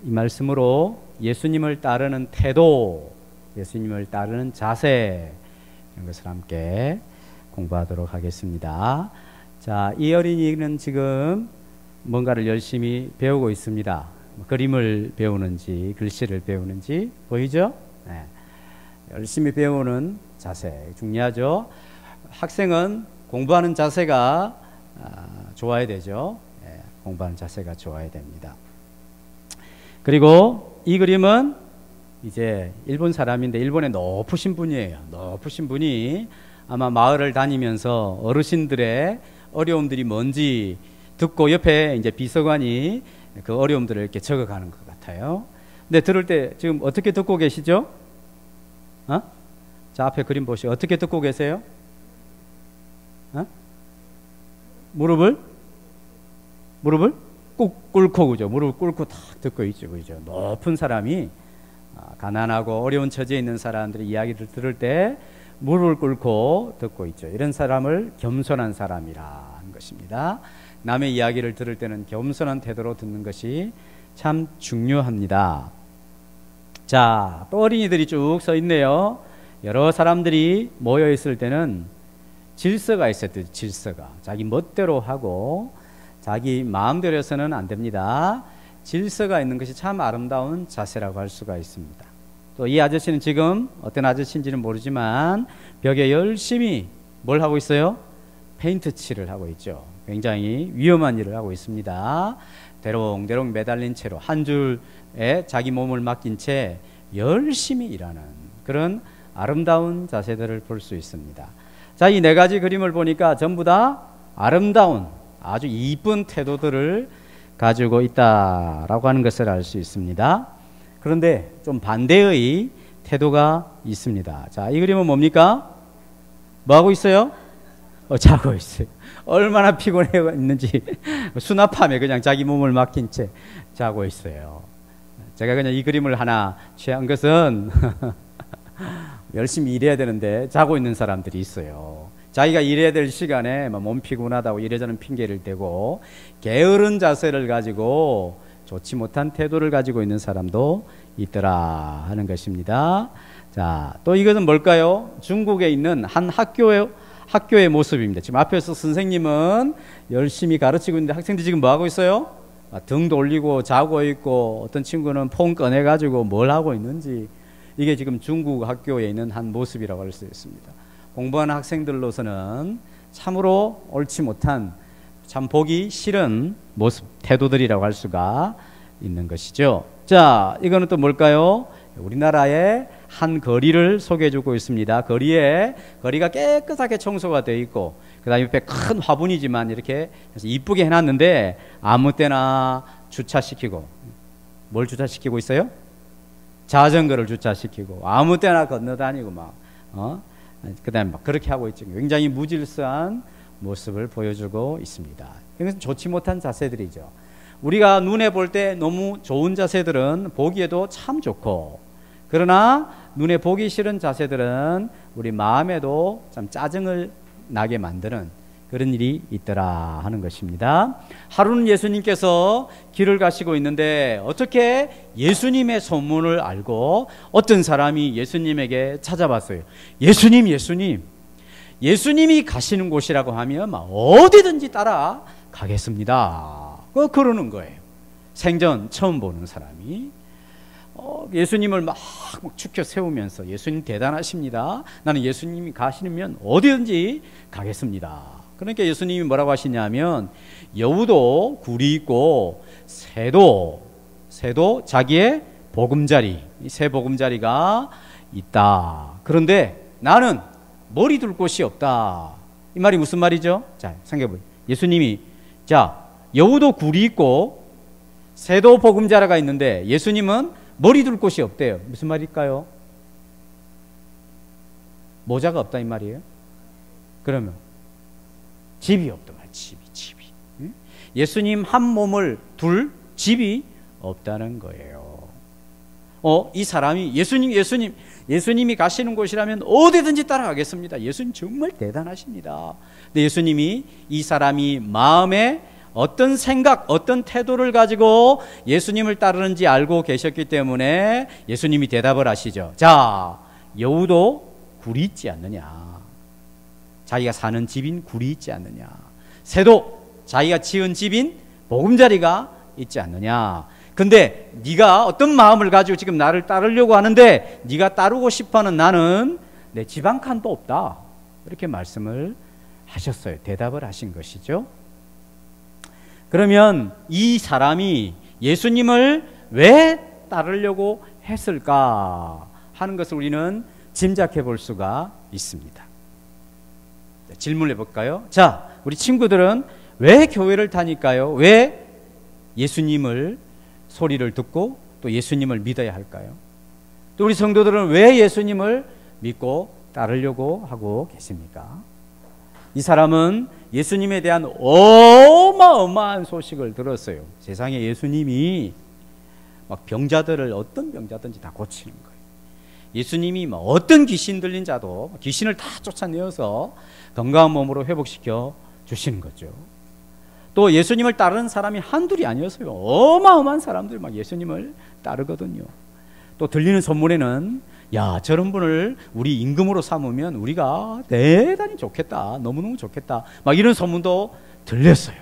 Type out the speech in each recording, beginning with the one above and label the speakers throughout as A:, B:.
A: 이 말씀으로 예수님을 따르는 태도, 예수님을 따르는 자세, 이런 것을 함께 공부하도록 하겠습니다. 자, 이 어린이는 지금 뭔가를 열심히 배우고 있습니다. 그림을 배우는지 글씨를 배우는지 보이죠? 네. 열심히 배우는 자세 중요하죠. 학생은 공부하는 자세가 좋아야 되죠. 네. 공부하는 자세가 좋아야 됩니다. 그리고 이 그림은 이제 일본 사람인데 일본의 높으신 분이에요. 높으신 분이 아마 마을을 다니면서 어르신들의 어려움들이 뭔지 듣고 옆에 이제 비서관이 그 어려움들을 이렇게 적어가는 것 같아요. 근데 들을 때 지금 어떻게 듣고 계시죠? 자, 앞에 그림 보시고 어떻게 듣고 계세요? 무릎을 꾹 꿇고, 그죠? 무릎을 꿇고 탁 듣고 있죠, 그죠? 높은 사람이 가난하고 어려운 처지에 있는 사람들의 이야기를 들을 때 무릎을 꿇고 듣고 있죠. 이런 사람을 겸손한 사람이라 하는 것입니다. 남의 이야기를 들을 때는 겸손한 태도로 듣는 것이 참 중요합니다. 자, 또 어린이들이 쭉 서 있네요. 여러 사람들이 모여 있을 때는 질서가 있어야 돼요. 질서가. 자기 멋대로 하고 자기 마음대로 해서는 안 됩니다. 질서가 있는 것이 참 아름다운 자세라고 할 수가 있습니다. 또 이 아저씨는 지금 어떤 아저씨인지는 모르지만 벽에 열심히 뭘 하고 있어요? 페인트 칠을 하고 있죠. 굉장히 위험한 일을 하고 있습니다. 대롱대롱 매달린 채로 한 줄에 자기 몸을 맡긴 채 열심히 일하는 그런 아름다운 자세들을 볼 수 있습니다. 자, 이 네 가지 그림을 보니까 전부 다 아름다운 아주 이쁜 태도들을 가지고 있다라고 하는 것을 알 수 있습니다. 그런데 좀 반대의 태도가 있습니다. 자, 이 그림은 뭡니까? 뭐 하고 있어요? 자고 있어요. 얼마나 피곤해 있는지 수납함에 그냥 자기 몸을 맡긴 채 자고 있어요. 제가 그냥 이 그림을 하나 취한 것은 열심히 일해야 되는데 자고 있는 사람들이 있어요. 자기가 일해야 될 시간에 몸 피곤하다고 이래저래 핑계를 대고 게으른 자세를 가지고 좋지 못한 태도를 가지고 있는 사람도 있더라 하는 것입니다. 자, 또 이것은 뭘까요? 중국에 있는 한 학교의 모습입니다. 지금 앞에서 선생님은 열심히 가르치고 있는데 학생들이 지금 뭐 하고 있어요? 등 돌리고 자고 있고 어떤 친구는 폰 꺼내가지고 뭘 하고 있는지, 이게 지금 중국 학교에 있는 한 모습이라고 할 수 있습니다. 공부하는 학생들로서는 참으로 옳지 못한, 참 보기 싫은 모습, 태도들이라고 할 수가 있는 것이죠. 자, 이거는 또 뭘까요? 우리나라의 한 거리를 소개해주고 있습니다. 거리가 깨끗하게 청소가 되어 있고, 그 다음에 옆에 큰 화분이지만 이렇게 해서 이쁘게 해놨는데 아무 때나 주차시키고, 뭘 주차시키고 있어요? 자전거를 주차시키고 아무 때나 건너다니고 그 다음에 막 그렇게 하고 있죠. 굉장히 무질서한 모습을 보여주고 있습니다. 이것은 좋지 못한 자세들이죠. 우리가 눈에 볼 때 너무 좋은 자세들은 보기에도 참 좋고, 그러나 눈에 보기 싫은 자세들은 우리 마음에도 참 짜증을 나게 만드는 그런 일이 있더라 하는 것입니다. 하루는 예수님께서 길을 가시고 있는데 어떻게 예수님의 소문을 알고 어떤 사람이 예수님에게 찾아왔어요. 예수님이 가시는 곳이라고 하면 막 어디든지 따라 가겠습니다. 그러는 거예요. 생전 처음 보는 사람이 예수님을 막 축켜 세우면서 예수님 대단하십니다. 나는 예수님이 가시면 어디든지 가겠습니다. 그러니까 예수님이 뭐라고 하시냐면 여우도 굴이 있고 새도 자기의 보금자리, 새 보금자리가 있다. 그런데 나는 머리 둘 곳이 없다. 이 말이 무슨 말이죠? 자, 생각해보세요. 예수님이 여우도 굴이 있고 새도 보금자리가 있는데 예수님은 머리 둘 곳이 없대요. 무슨 말일까요? 모자가 없다 이 말이에요? 그러면 집이 없다 말, 집이. 응? 예수님 한 몸을 둘 집이 없다는 거예요. 이 사람이 예수님이 가시는 곳이라면 어디든지 따라가겠습니다. 예수님 정말 대단하십니다. 근데 예수님이 이 사람이 마음에 어떤 생각, 어떤 태도를 가지고 예수님을 따르는지 알고 계셨기 때문에 예수님이 대답을 하시죠. 자, 여우도 굴이 있지 않느냐. 자기가 사는 집인 굴이 있지 않느냐. 새도 자기가 지은 집인 보금자리가 있지 않느냐. 근데 네가 어떤 마음을 가지고 지금 나를 따르려고 하는데 네가 따르고 싶어하는 나는 내 집 한 칸도 없다. 이렇게 말씀을 하셨어요. 대답을 하신 것이죠. 그러면 이 사람이 예수님을 왜 따르려고 했을까 하는 것을 우리는 짐작해 볼 수가 있습니다. 질문해 볼까요? 자, 우리 친구들은 왜 교회를 다닐까요? 왜 예수님을 소리를 듣고 또 예수님을 믿어야 할까요? 또 우리 성도들은 왜 예수님을 믿고 따르려고 하고 계십니까? 이 사람은 예수님에 대한 어마어마한 소식을 들었어요. 세상에 예수님이 막 병자들을 어떤 병자든지 다 고치는 거예요. 예수님이 뭐 어떤 귀신 들린 자도 귀신을 다 쫓아내어서 건강한 몸으로 회복시켜 주시는 거죠. 또 예수님을 따르는 사람이 한둘이 아니었어요. 어마어마한 사람들이 막 예수님을 따르거든요. 또 들리는 소문에는 야, 저런 분을 우리 임금으로 삼으면 우리가 대단히 좋겠다. 너무너무 좋겠다. 막 이런 소문도 들렸어요.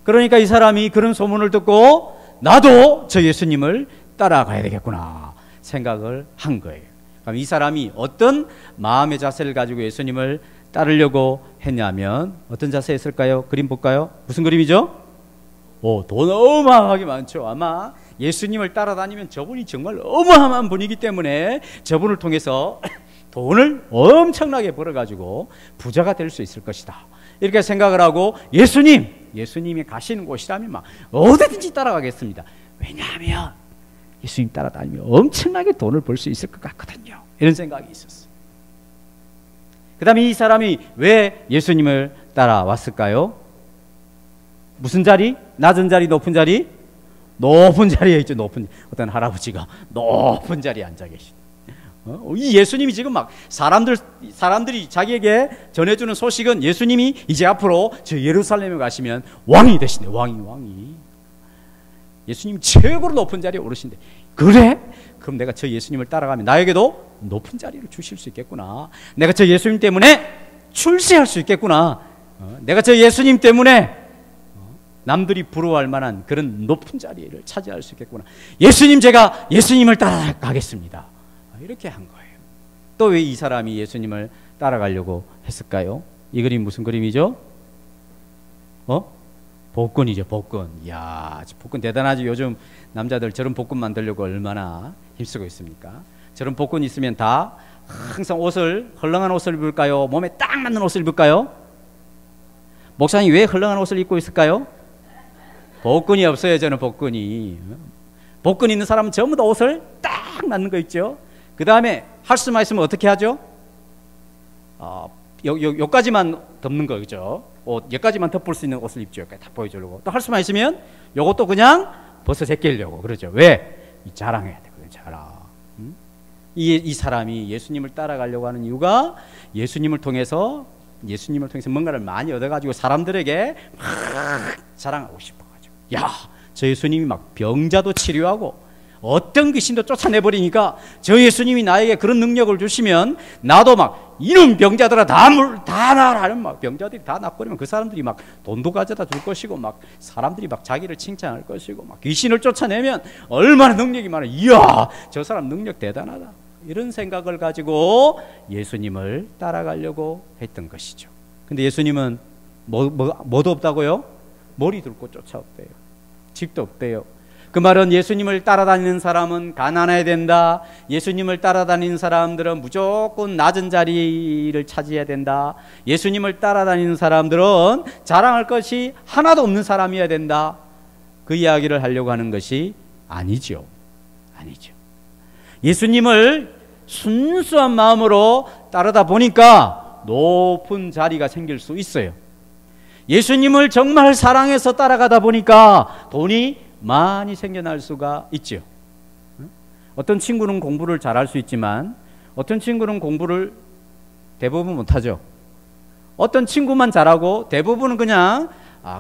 A: 그러니까 이 사람이 그런 소문을 듣고 나도 저 예수님을 따라가야 되겠구나 생각을 한 거예요. 그럼 이 사람이 어떤 마음의 자세를 가지고 예수님을 따르려고 했냐면 어떤 자세였을까요? 그림 볼까요? 무슨 그림이죠? 돈 어마어마하게 많죠. 아마 예수님을 따라다니면 저분이 정말 어마어마한 분이기 때문에 저분을 통해서 돈을 엄청나게 벌어가지고 부자가 될 수 있을 것이다. 이렇게 생각을 하고 예수님이 가시는 곳이라면 막 어디든지 따라가겠습니다. 왜냐하면 예수님 따라다니면 엄청나게 돈을 벌 수 있을 것 같거든요. 이런 생각이 있었어요. 그 다음에 이 사람이 왜 예수님을 따라왔을까요? 무슨 자리? 낮은 자리, 높은 자리? 높은 자리에 있죠. 어떤 할아버지가 높은 자리에 앉아 계시다. 이 예수님이 지금 막 사람들이 자기에게 전해주는 소식은 예수님이 이제 앞으로 저 예루살렘에 가시면 왕이 되신대. 왕이. 예수님 최고로 높은 자리에 오르신대. 그래? 그럼 내가 저 예수님을 따라가면 나에게도 높은 자리를 주실 수 있겠구나. 내가 저 예수님 때문에 출세할 수 있겠구나. 내가 저 예수님 때문에 남들이 부러워할 만한 그런 높은 자리를 차지할 수 있겠구나. 제가 예수님을 따라가겠습니다. 이렇게 한 거예요. 또 왜 이 사람이 예수님을 따라가려고 했을까요? 이 그림 무슨 그림이죠? 복근이죠. 복근. 이야, 복근 대단하지. 요즘 남자들 저런 복근 만들려고 얼마나 힘쓰고 있습니까? 저런 복근 있으면 다 항상 헐렁한 옷을 입을까요? 몸에 딱 맞는 옷을 입을까요? 목사님 왜 헐렁한 옷을 입고 있을까요? 복근이 없어요. 저는 복근 있는 사람은 전부 다 옷을 딱 맞는 거 있죠. 그 다음에 할 수만 있으면 어떻게 하죠? 여기까지만 덮는 거, 그죠? 여기까지만 덮을 수 있는 옷을 입죠. 여기까지 다 보여주려고. 또 할 수만 있으면 요것도 그냥 벗어 제끼려고. 그러죠. 왜? 자랑해야 되거든요. 자랑. 이 사람이 예수님을 따라가려고 하는 이유가 예수님을 통해서 뭔가를 많이 얻어가지고 사람들에게 막 자랑하고 싶어가지고. 야, 저 예수님이 막 병자도 치료하고 어떤 귀신도 쫓아내버리니까 저 예수님이 나에게 그런 능력을 주시면 나도 막 이런 병자들아 다 나라는 막 병자들이 다 낫버리면 그 사람들이 막 돈도 가져다 줄 것이고 막 사람들이 막 자기를 칭찬할 것이고 막 귀신을 쫓아내면 얼마나 능력이 많아. 이야, 저 사람 능력 대단하다. 이런 생각을 가지고 예수님을 따라가려고 했던 것이죠. 근데 예수님은 뭐도 없다고요? 머리 둘 곳 쫓아 없대요. 집도 없대요. 그 말은 예수님을 따라다니는 사람은 가난해야 된다. 예수님을 따라다니는 사람들은 무조건 낮은 자리를 차지해야 된다. 예수님을 따라다니는 사람들은 자랑할 것이 하나도 없는 사람이어야 된다. 그 이야기를 하려고 하는 것이 아니죠. 예수님을 순수한 마음으로 따르다 보니까 높은 자리가 생길 수 있어요. 예수님을 정말 사랑해서 따라가다 보니까 돈이 많이 생겨날 수가 있죠. 어떤 친구는 공부를 잘할 수 있지만 어떤 친구는 공부를 대부분 못하죠. 어떤 친구만 잘하고 대부분은 그냥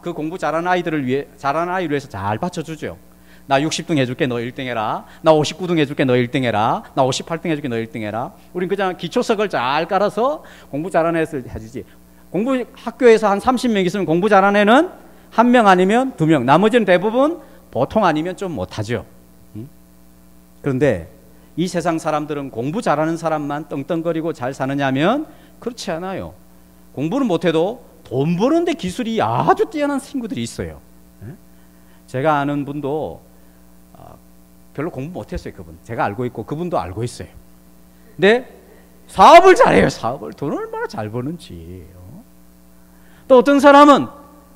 A: 그 공부 잘하는 아이들을 위해서 잘 받쳐주죠. 나 60등 해줄게, 너 1등 해라. 나 59등 해줄게, 너 1등 해라. 나 58등 해줄게, 너 1등 해라. 우린 그냥 기초석을 잘 깔아서 공부 잘하는 애를 해주지. 공부 학교에서 한 30명 있으면 공부 잘하는 애는 1명 아니면 2명. 나머지는 대부분 보통 아니면 좀 못하죠. 그런데 이 세상 사람들은 공부 잘하는 사람만 떵떵거리고 잘 사느냐면 그렇지 않아요. 공부는 못해도 돈 버는데 기술이 아주 뛰어난 친구들이 있어요. 제가 아는 분도 별로 공부 못했어요. 그분 제가 알고 있고 그분도 알고 있어요. 근데 사업을 잘해요. 사업을 돈을 얼마나 잘 버는지. 또 어떤 사람은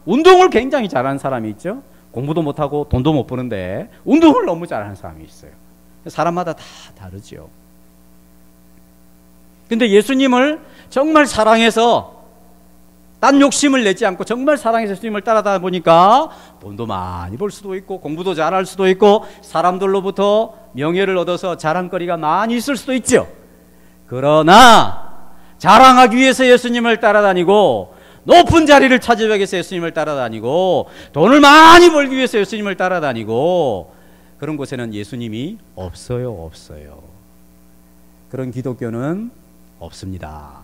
A: 운동을 굉장히 잘하는 사람이 있죠. 공부도 못하고 돈도 못 버는데 운동을 너무 잘하는 사람이 있어요. 사람마다 다 다르죠. 근데 예수님을 정말 사랑해서 딴 욕심을 내지 않고 정말 사랑해서 예수님을 따라다 보니까 돈도 많이 벌 수도 있고 공부도 잘할 수도 있고 사람들로부터 명예를 얻어서 자랑거리가 많이 있을 수도 있죠. 그러나 자랑하기 위해서 예수님을 따라다니고 높은 자리를 찾으기 위해서 예수님을 따라다니고 돈을 많이 벌기 위해서 예수님을 따라다니고 그런 곳에는 예수님이 없어요. 그런 기독교는 없습니다.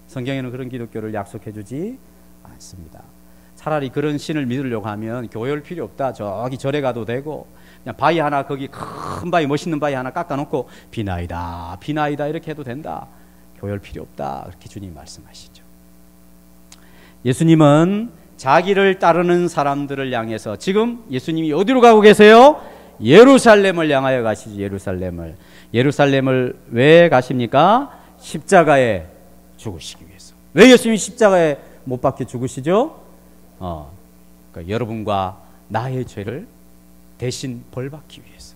A: 성경에는 그런 기독교를 약속해 주지 않습니다. 차라리 그런 신을 믿으려고 하면 교회 올 필요 없다. 저기 절에 가도 되고 그냥 바위 하나 거기 큰 바위 멋있는 바위 하나 깎아놓고 비나이다 이렇게 해도 된다. 교회 올 필요 없다. 그렇게 주님 말씀하시죠. 예수님은 자기를 따르는 사람들을 향해서 지금 예수님이 어디로 가고 계세요? 예루살렘을 향하여 가시지. 예루살렘을 왜 가십니까? 십자가에 죽으시기 위해서. 왜 예수님이 십자가에 못 박혀 죽으시죠? 그러니까 여러분과 나의 죄를 대신 벌받기 위해서.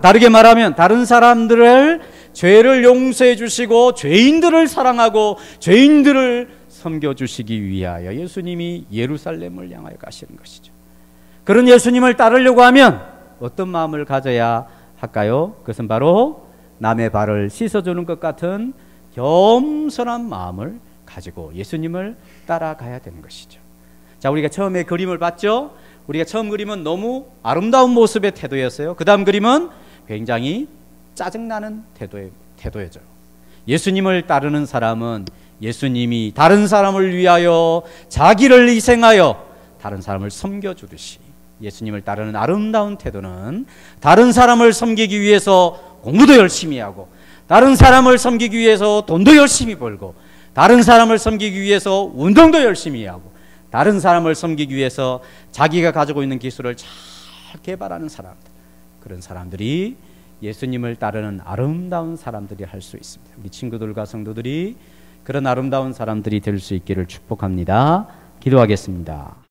A: 다르게 말하면 다른 사람들을 죄를 용서해 주시고 죄인들을 사랑하고 죄인들을 섬겨주시기 위하여 예수님이 예루살렘을 향하여 가시는 것이죠. 그런 예수님을 따르려고 하면 어떤 마음을 가져야 할까요? 그것은 바로 남의 발을 씻어주는 것 같은 겸손한 마음을 가지고 예수님을 따라가야 되는 것이죠. 자, 우리가 처음에 그림을 봤죠? 우리가 처음 그림은 너무 아름다운 모습의 태도였어요. 그 다음 그림은 굉장히 짜증나는 태도였죠. 예수님을 따르는 사람은 예수님이 다른 사람을 위하여 자기를 희생하여 다른 사람을 섬겨주듯이 예수님을 따르는 아름다운 태도는 다른 사람을 섬기기 위해서 공부도 열심히 하고 다른 사람을 섬기기 위해서 돈도 열심히 벌고 다른 사람을 섬기기 위해서 운동도 열심히 하고 다른 사람을 섬기기 위해서 자기가 가지고 있는 기술을 잘 개발하는 사람들, 그런 사람들이 예수님을 따르는 아름다운 사람들이 할 수 있습니다. 우리 친구들과 성도들이 그런 아름다운 사람들이 될 수 있기를 축복합니다. 기도하겠습니다.